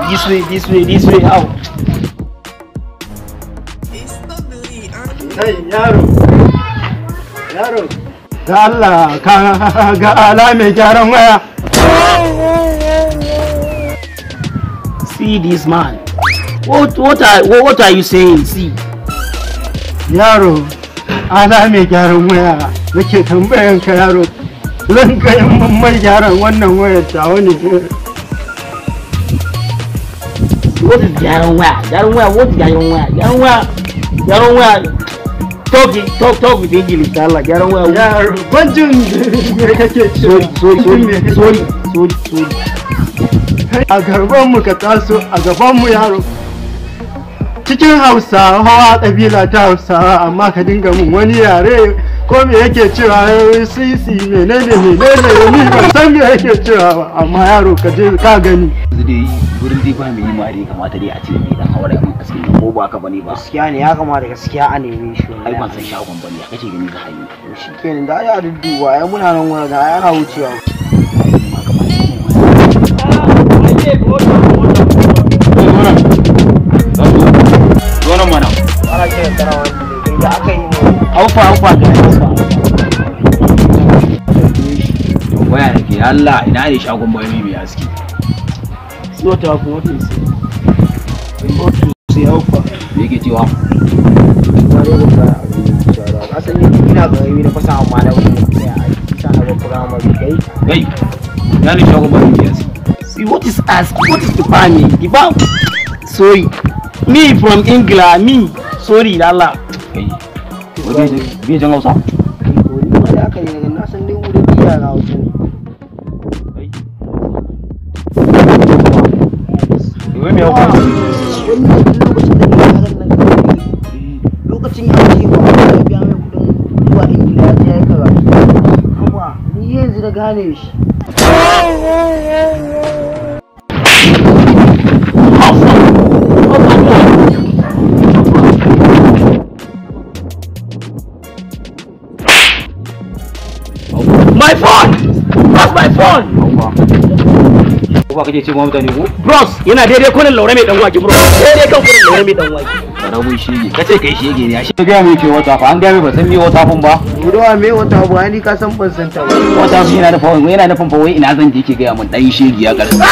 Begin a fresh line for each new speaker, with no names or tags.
this way out.
Hey, yaro. Da Allah ka ga ala mai gyaran waya.
See this man. What are you saying? See.
Yaro, ala mai gyaran waya. Nake tambayan ka yaro. Zan ga yan mai gyaran wannan wayar ta wani.
What is gyaran waya? What is gyaran waya? Talk with English, Allah. Gyaran waya.
Yaro, banjin me kake cewa?
Sorry.
A gaban mu ka taso, a gaban mu yaro. Cikin Hausawa kabila ta Hausawa amma ka dinga mun wani yare ko me yake cewa sisi menene ni ban san me yake cewa ba amma yaro ka je ka gani.
Dai gurin dai ba mai mare kamata dai a ce ni dan haure mun aski ko ba ka bane ba. Gaskiya ne ya kamata gaskiya a neme shi. Ai ban san shagon bane ya kace gani ga hayi. Shikenan da ya dudduwa ai muna nan wurin da yana wucewa. Zonan mana. Ana kiran tarawa da aka yi aufa ga yasa. Waya da ke Allah ina ne shagon bai mai aski. See what happened? What is it? What to say aufa? Me ke cewa? Ka san ni ina ga yi na fasa amma da wani ne a isa na program kai. Hey. Ina ne shagon bai mai aski. See what is ask? What is the ban? The ban. Sorry. Me from England, me. Sorry, Allah. Hey. Bai jan Hausa? Wani aka yi na san dai wurin biya na Hausa ne. Wai me hauka? Lokacin ya ce ba ya biya mai kudin zuwa Ingila ya yi karatu. Amma ni yanzu na gane shi. My phone! That's my phone! Ba kace ce mu mutane ko? Bros, yana daidai kullun laure mai dan waki bro. Daidai kan kullun laure mai dan waki. Karamin shege. Kace kai shege ne. Ashe ga mu ke wata fa an ga mai ba san me wata fun ba. Ruwa me wata ba ni ka san ban san ta ba. Wata yana da fa wai ina da fa wai ina zan je ke ga mun dan shege ya karsa.